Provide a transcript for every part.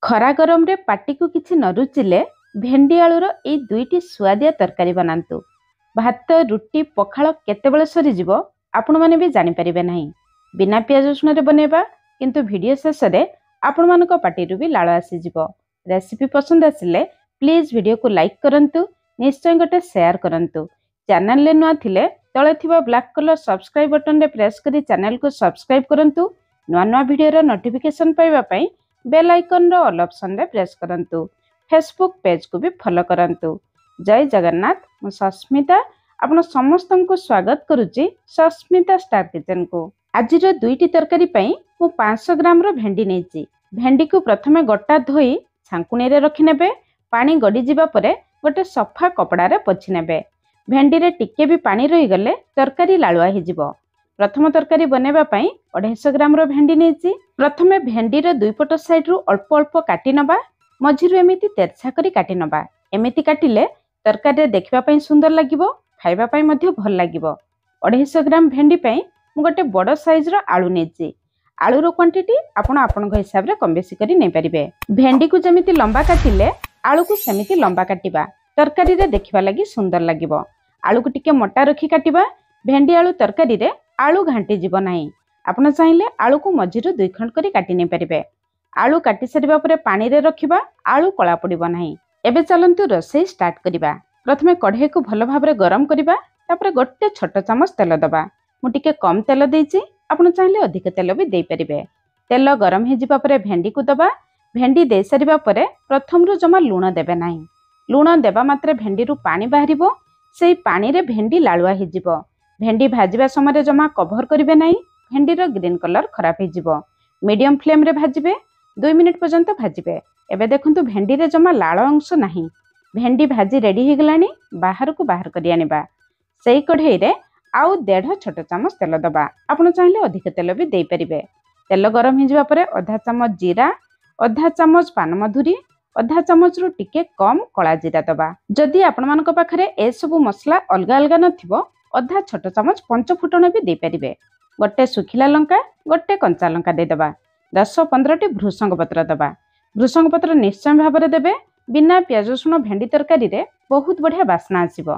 खरा गरम रे पाटी को किछि न रुचिले भेंडी आलूर एई दुईटी सुआदिया तरकारी बनातु। भात रुटी पखाल केतेबेले सरीजिव आपण माने भी जानि परिबे नाही। बिना पियाज रसुण रे बनेबा किंतु वीडियो शेष रे आपण मानक पाटीरु भी लाळ आसीजिव। रेसिपी पसंद आसिले प्लीज वीडियो को लाइक करंतु, निश्चय गोटे शेयर करंतु। चैनल ले नुआ थिले तळे थिबा ब्लैक कलर सब्सक्राइब बटन रे प्रेस करी चैनल को सब्सक्राइब करंतु। नुआ नुआ वीडियो रो नोटिफिकेशन पाइबा पई बेल आइकन रो ऑल ऑप्शन रे प्रेस करंतु। फेसबुक पेज को भी फॉलो करंतु। जय जगन्नाथ। मु सस्मिता आपण समस्तंको स्वागत करूची सस्मिता स्टार किचन को। आज रो दुईटी तरकारी पई मु 500 ग्राम रो भेंडी नेची। भेंडी को प्रथमे गट्टा धोई छांकुणी रे रखि नेबे। पानी गडी जिबा परे गोटे सफा कपड़ा रे पोछि नेबे। भेंडी रे टिके भी पानी रही गले तरकारी लालुआ हि जिवो। प्रथम तरकारी बनेबा पई 250 ग्राम रो भेंडी नेची। प्रथमे भेंडी रो दुई पट साइड रु अल्प अल्प काटी नबा। मझिरु एमिति तेरछा करी काटी नबा। एमिति काटिले तरकारी रे देखिबा पई सुंदर लागिवो, खाइबा पई मध्ये भल लागिवो। 250 ग्राम भेंडी पई मु गोटे बड़ साइज रो आलू नेची। आलू रो क्वांटिटी आपण आपनक हिसाब रे कम बेसी करी नै परिबे। भेंडी को जेमिति लंबा काटिले आलू को सेमिति लंबा काटिबा। तरकारी रे देखिबा लागि सुंदर लागिवो। आलू को टिके मोटा रखी काटिबा। भेंडी आलू तरकारी रे आलू घांटी जीव नाही। आपण चाहिले आलू को मझिरु दुई खंड करी काटी नै परिबे। आलू काटी सरिबा परे पानी रे रखिबा, आलू कळा पड़िबो नाही। एबे चलंतु रोसई स्टार्ट करिबा। प्रथमे कढ़ई को भल भाबरे गरम करिबा, तापरे गोटे छोट चामच तेल दबा। मु टिके कम तेल देइछि, आपण चाहिले अधिक तेल भी देई परिबे। तेल गरम हे जिबा परे भेंडी को दबा। भेंडी दे सरिबा परे प्रथम रु जमा लूण देबे नाही। लूण देबा मात्रे भेंडी रु पानी बाहरिबो। सेई पानी रे भेंडी लालुआ हे जिवो। भेंडी भाजिबा समय जमा कभर करिवे नाही, भेंडी रो ग्रीन कलर खराब हे जिवो। मीडियम फ्लेम रे भाजिबे। 2 मिनिट पर्यंत भाजिबे। एबे देखंतु भेंडी रे जमा लाळ अंश नाही। भेंडी भाजी रेडी हे गलानी। बाहर को बाहर करि आनिबा। सेई कढ़ई रे आउ 1.5 छोट चामच तेल दबा। आपण चाहिले अधिक तेल भी देई परिबे। तेल गरम हे जिबा परे आधा चामच जीरा, आधा चामच पान मधुरी, आधा चामच रु टिके कम कला जीरा दबा। जदि आपण मानक पाखरे ए सब मसला अलगा अलगा नथिबो आधा छोट चामच पंच फुटण भी दे परिबे। गोटे सुखिला लंका, गोटे कंचा लंका दे दबा। 10-15 टी भृसंग पत्र दबा। भृसंग पत्र निश्चय भाव में देबे। बिना पियाज रसुण भेंडी तरकारी रे बहुत बढ़िया बास्ना आसीबो।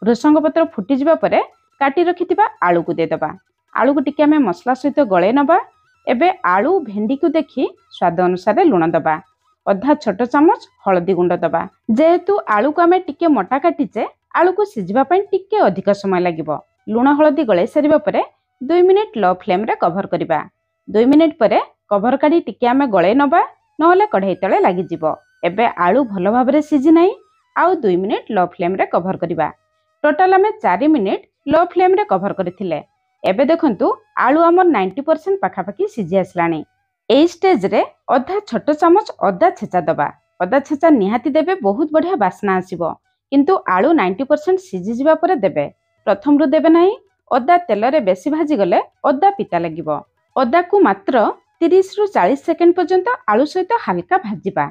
भृसंग पत्र फुटी जिबा परे काटी रखिथिबा आलू को दे दबा। आलू को टिके हमें मसला सहित गळे नबा। एबे आलू भेंडी को देखि स्वाद अनुसार लूण दबा। आधा छोट चामच हळदी गुंड दबा। जेहेतु आलू को हमें टिके मोटा काटिचे, आलू को सिझिबा पई टिके अधिक समय लागिबो। लूण हळदी गळे सरिबा परे 2 मिनिट लो फ्लेम रे कभर करिबा। 2 मिनिट परे कभर काढी टिके आमे गळे नबा, नहले कढ़ई तळे लागि जिवो। एबे आलू भलो भाबरे सिझि नाही। आउ 2 मिनिट लो फ्लेम रे कभर करिबा। टोटल आमे 4 मिनिट लो फ्लेम रे कभर करथिले। एबे देखंतु आलू हमर 90% पाखापाखी सिझि आसलानी। एई स्टेज रे आधा छोट चामच अदा छेचा दबा। अदा छेचा निहाती देबे, बहुत बढ़िया बास्ना आसीबो। किंतु आलू 90% सिझि जिबा परे देबे। प्रथम रु देबे नाही। अदा तेल रे बेसी भाजी गले अदा पिता लागिबो। अदा को मात्र 30 रु 40 सेकेंड पर्यंत आलू सहित हल्का भाजिबा।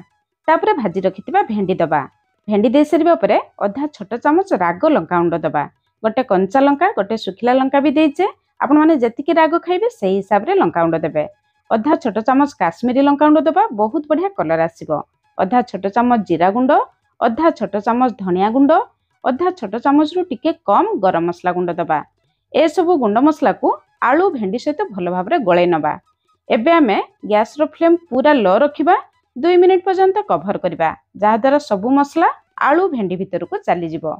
तापरे भाजी रखिथिबा भेंडी दबा। भेंडी दे सरिबा परे आधा छोट चामच राग लंका गुंड दबा। गोटे कंचा लंका, गोटे सुखिला लंका भी देइचे। आपण माने जतिके राग खाइबे सेही हिसाब रे लंका गुंड देबे। आधा छोट चामच काश्मीरी लंका गुंड दबा, बहुत बढ़िया कलर आसीबो। आधा छोट चामच जीरा गुंड, आधा छोट चामच धनिया गुंड, आधा छोट चामच रु टिके कम गरम मसला गुंड दबा। ए सब गुंड मसला को आलू भेंडी सहित भल भाबरे गळे नबा। एबे आमे गैस रो फ्लेम पूरा लो रखिबा। 2 मिनिट पर्यंत कभर करिबा, जहा द्वारा सबु मसला आलू भेंडी भितर को चली जिवो।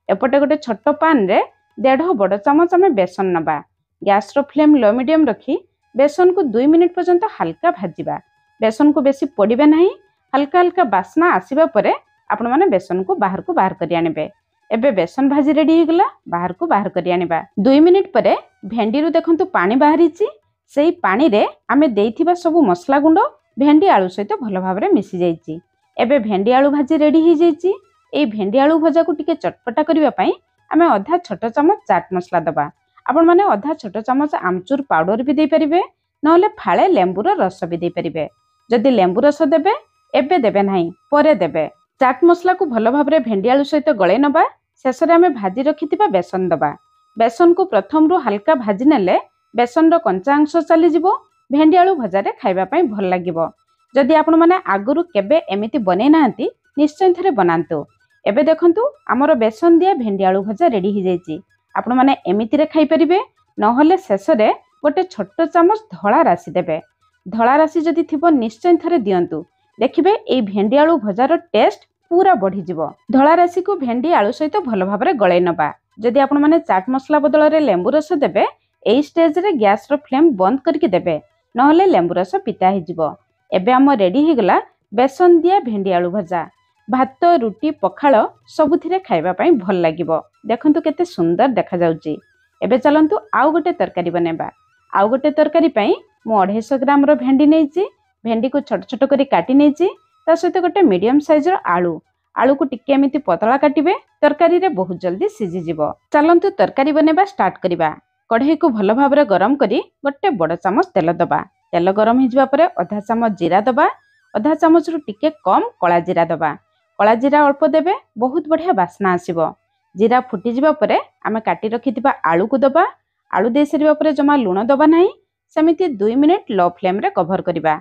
एपटे गोटे छोट पान रे 1.5 बड़ चामच आमे बेसन नबा। गैस रो फ्लेम लो मीडियम रखी बेसन को 2 मिनिट पर्यंत हल्का भाजिबा। बेसन को बेसी पोड़िबे नाही। हल्का हल्का बास्ना आसीबा परे आपण माने बेसन को बाहर करि आनिबे। एबे बेसन भाजी रेडी हो गला, बाहर को बाहर करि आनिबा। 2 मिनिट परे भेंडी रु देखंतु पानी बाहरिची। सेई पानी रे आमे देइथिबा सबु मसला गुंड भेंडी आलू सहित भल भाबरे मिसी जाईची। एबे भेंडी आलू भाजी रेडी हो जाईची। एई भेंडी आलू भजा को टिके चटपटा करिवा पई आमे आधा छोट चामच चाट मसला दबा। आपण माने आधा छोट चामच आमचूर पाउडर भी देई परिबे, नहले फाळे लेंबुर रस भी देई परिबे। जदि लेंबु रस देबे एबे देबे नाही, परे देबे। चाट मसला को भल भाबरे भेंडी आलू सहित गळे नबा। शेषरे आमे भाजी रखिथिबा बेसन दबा। बेसन को प्रथम रु हल्का भाजी नेले बेसन रो कंचा अंश चली जिवो। भेंडी आलू भजा रे खाइबा पई भल लागिवो। जदि आपण माने आगुरु केबे एमिति बनै नाहंती निश्चय थरे बनांतु। एबे देखंतु हमर बेसन दिया भेंडी आलू भजा रेडी हो जाइछि। आपण माने एमिति रे खाइ परिबे, नहले शेष रे गोटे छोट चामच धला राशि देबे। धला राशि जदि थिबो निश्चय थरे दियंतु, देखिबे एई भेंडी आलू भजार टेस्ट पूरा बढ़ी जिवो। धला राशि को भेंडी आलू सहित भल भाबरे गळै नबा। जदि आपण माने चाट मसला बदल रे लेंबू रस देबे, एई स्टेज रे गैस रो फ्लेम बंद करके देबे, नहले लेंबू रस पिता ही जिवो। एबे हम रेडी हो गला बेसन दिया भेंडी आलू भजा। भात रुटी पखाल सबुथिरे खाइबा पई भल लागिबो। देखंतु केते सुंदर देखा जाउची। एबे चलंतु आउ गोटे तरकारी बनेबा। आउ गोटे तरकारी पई मु 250 ग्राम रो भेंडी नेइची। भेंडी को छोट छोट करी काटी नेइची। ता सहित गोटे मीडियम साइज रो आलू। आलू को टिके एमिति पतला काटिबे, तरकारी रे बहुत जल्दी सिझी जिवो। चलंतु तरकारी बनेबा स्टार्ट करिबा। कढ़ई को भल भाबरे गरम करी गोटे बड़ चामच तेल दबा। तेल गरम हो जिबा परे आधा चामच जीरा दबा। आधा चामच रु टिके कम कला जीरा दबा। कला जीरा अल्प देबे, बहुत बढ़िया बास्ना आसीबो। जीरा फुटी जिबा परे आमे काटी रखिथिबा आलू को दबा। आलू दे सरिबा परे जमा लूण दबा नाही, सेमिति 2 मिनिट लो फ्लेम रे कवर करिबा।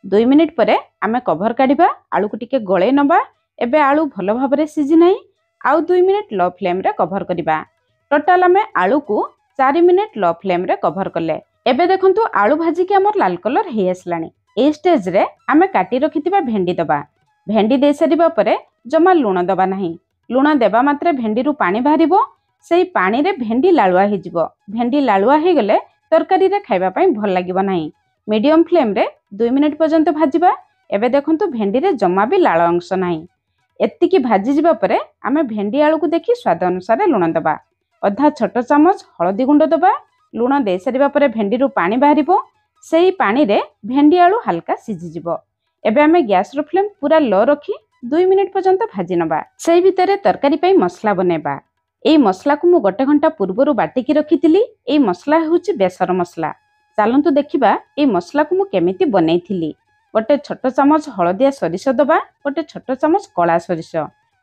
2 मिनिट परे आमे कवर काढिबा। आलू को टिके गळे नबा। एबे आलू भल भाबरे सिझी नाही, आउ 2 मिनिट लो फ्लेम रे कवर करिबा। टोटल आमे आलू को 4 मिनिट लो फ्लेम रे कवर कले। एबे देखंतु आलू भाजी के हमर लाल कलर हे आसलानी। ए स्टेज रे आमे काटी रखिथिबा भेंडी दबा। भेंडी दे सरिबा परे जमा लूण दबा नाही। लूण देबा मात्रे भेंडी रु पानी बाहरिबो। सेई पानी रे भेंडी लालुआ हे जिवो। भेंडी लालुआ हे गले तरकारी रे खाइबा पई भल लागिबो नाही। मीडियम फ्लेम रे 2 मिनिट पर्यंत भाजिबा। एबे देखंतु भेंडी रे जमा भी लाल अंश नाही। एत्तिकी भाजी जिबा परे आमे भेंडी आलू को देखि स्वाद अनुसार लूण दबा। आधा छोट चामच हळदी गुंड दबा। लूण दे सरिबा परे भेंडी रु पानी बाहरिबो। सेई पानी रे भेंडी आलू हल्का सिझी जिवो। एबे आमे गैस रो फ्लेम पूरा लो रखी 2 मिनिट पर्यंत भाजी नबा। सेई भितरे तरकारी पई मसला बनेबा। एई मसला को मु गोटे घंटा पूर्वरु बाटिकी रखिथिली। एई मसला होउची बेसर मसला। चालंतु देखिबा एई मसला को मु केमिति बनेइथिली। गोटे छोट चामच हळदिया सरिष दबा। गोटे छोट चामच कला सरिष।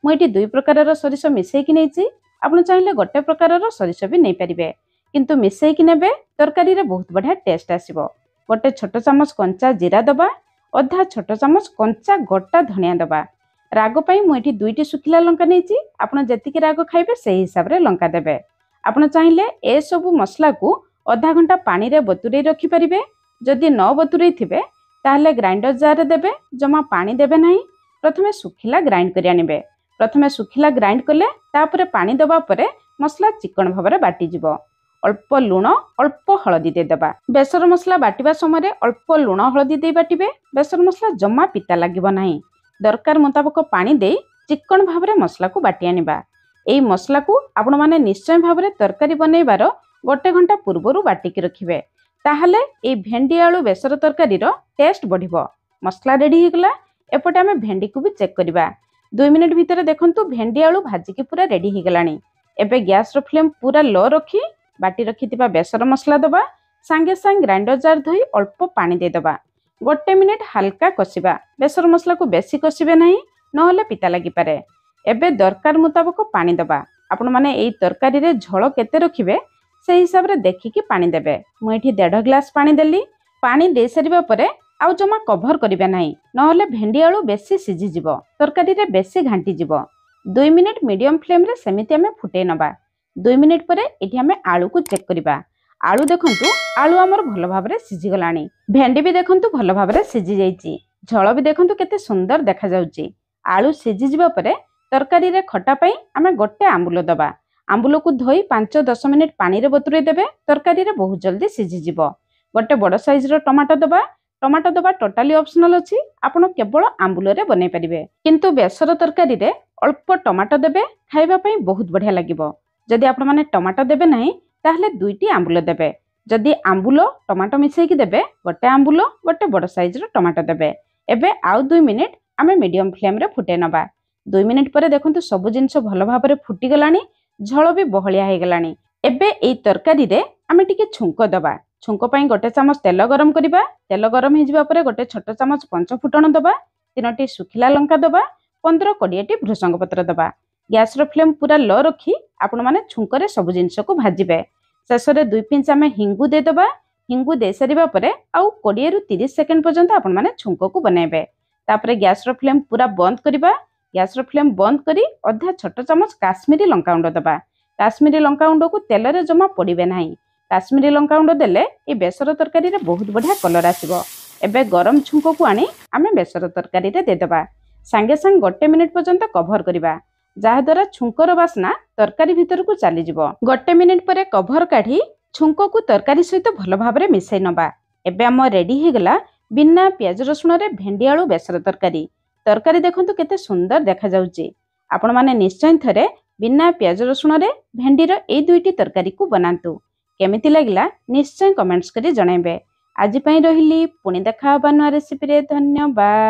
मु एठी 2 प्रकारर सरिष मिसेइकी नेइची। आपण चाहिले गोटे प्रकारर सरिष भी नै परिबे, किंतु मिसेइकी नेबे तरकारी रे बहुत बढ़िया टेस्ट आसीबो। गोटे छोट चामच कंचा जीरा दबा। आधा छोट चामच कंचा गोटा धनिया दबा। राग पई मु एठी 2टी सुखिला लंका नेइची। आपण जेतिकी राग खाइबे सेही हिसाब रे लंका देबे। आपण चाहिले ए सब मसला को आधा घंटा पानी रे बतुरै रखि परिबे। जदि न बतुरै थिबे ताहले ग्राइंडर जार रे देबे, जमा पानी देबे नाही। प्रथमे सुखिला ग्राइंड करि आनिबे। प्रथमे सुखिला ग्राइंड कले तापरे पानी दबा परे मसला चिकन भाबरे बाटी जिवो। अल्प लूण अल्प हळदी दे देबा। बेसर मसला बाटिबा समय अल्प लूण हळदी दे बाटिबे। बेसर मसला जमा पिता लागिबो नाही। दरकार मुताबक पानी दे चिकन भाबरे मसला को बाटी आनिबा। एई मसला को आपण माने निश्चय भाबरे तरकारी बनेइबार गोटे घंटा पूर्वरु बाटिकी रखिबे। ताहले एई भेंडी आलू बेसर तरकारी रो टेस्ट बढ़िबो। मसला रेडी हो गला। एपटे आमे भेंडी को भी चेक करिबा। 2 मिनिट भितर देखंतु भेंडी आलू भाजी के पूरा रेडी हो गलानी। एबे गैस रो फ्लेम पूरा लो रखी बाटी रखिथिबा बेसर मसला दबा। सांगे सांग ग्राइंडर जार धोई अल्प पानी दे दबा। गोटे मिनिट हल्का कसिबा। बेसर मसला को बेसी कसिबे नाही, नहले पिता लागि पारे। एबे दरकार मुताबक पानी दबा। आपण माने एई तरकारी रे झोल केते रखिबे से हिसाब रे देखिकी पानी देबे। मु एठी 1.5 ग्लास पानी देली। पानी दे सरिबा परे आउ जमा कवर करिबे नाही, नहले भेंडी आलू बेसी सिझी जिवो। तरकारी रे बेसी घांटी जिवो। 2 मिनिट मीडियम फ्लेम रे सेमिति आमे फुटे नबा। 2 मिनिट परे एठी आमे आलू को चेक करिबा। आलू देखंतु आलू हमर भल भाबरे सिझी गलानी। भेंडी भी देखंतु भल भाबरे सिझी जाईची। झोल भी देखंतु केते सुंदर देखा जाउची। आलू सिझी जिबा परे तरकारी रे खटा पई आमे गोटे आंबुल दबा। आंबुल को धोई 5-10 मिनिट पानी रे बतुरै देबे। तरकारी रे बहुत जल्दी सिझी जिवो। गोटे बड़ साइज रो टमाटो दबा। टमाटो दबा टोटाली ऑप्शनल अछि। आपण केवल आंबुल रे बनै परिबे, किंतु बेसर तरकारी रे अल्प टमाटो देबे। खाइबा पई बहुत बढ़िया लागिबो। जदि आपण माने टमाटो देबे नाही ताहले 2टी आंबुल देबे। जदि आंबुल टमाटो मिसेइकी देबे, गोटे आंबुल गोटे बड़ साइज रो टमाटो देबे। एबे आउ 2 मिनिट आमे मीडियम फ्लेम रे फुटे नबा। 2 मिनिट परे देखंतु सब जिंस भल भाबरे फुटी गलानी। झोल भी बहलिया हे गलानी। एबे एई तरकारी रे आमे टिके छुंको दबा। छुंको पई गोटे चामच तेल गरम करिबा। तेल गरम हे जिबा परे गोटे छोट चामच पंच फुटण दबा। 3टी सुखिला लंका दबा। 15-20टी भृसंग पत्र दबा। गैस रो फ्लेम पूरा लो रखी आपण माने छुंको रे सब जिंस को भाजिबे। शेष रे 2 पिंच आमे हिंगु दे दबा। हिंगु दे सारिबा परे आउ 20 रु 30 सेकेंड पर्यंत आपण माने छुंक को बनाइबे। तापरे गैस रो फ्लेम पूरा बंद करिबा। गैस रो फ्लेम बंद करी अधा छोट चमच काश्मीरी लंका गुंड दबा। काश्मीरी लंका गुंड को तेल रे जमा पड़िबे नाही। काश्मीरी लंका गुंड देले ए बेसर तरकारी रे बहुत बढ़िया कलर आसीबो। एबे गरम छुंक को आनी आमे बेसर तरकारी रे दे दबा। सांगे सांग 1 मिनिट पर्यंत कभर करिबा, जहा द्वारा छुंकर बास्ना तरकारी भीतर को चली जिवो। 1 मिनिट परे कभर काढी छुंक को तरकारी सहित भल भाबरे मिसै नबा। एबे हम रेडी हे गला बिना प्याज रसुण रे भेंडी आलू बेसर तरकारी। तरकारी देखंतु केते सुंदर देखा जाउची। आपण माने निश्चय थरे बिना प्याज रसुण रे भेंडी रो ए दुईटी तरकारी को बनांतु। केमिति लागला निश्चय कमेंट्स करी जणाइबे। आज पई रहिली पुणी देखा हबा नुआ रेसिपी रे। धन्यवाद।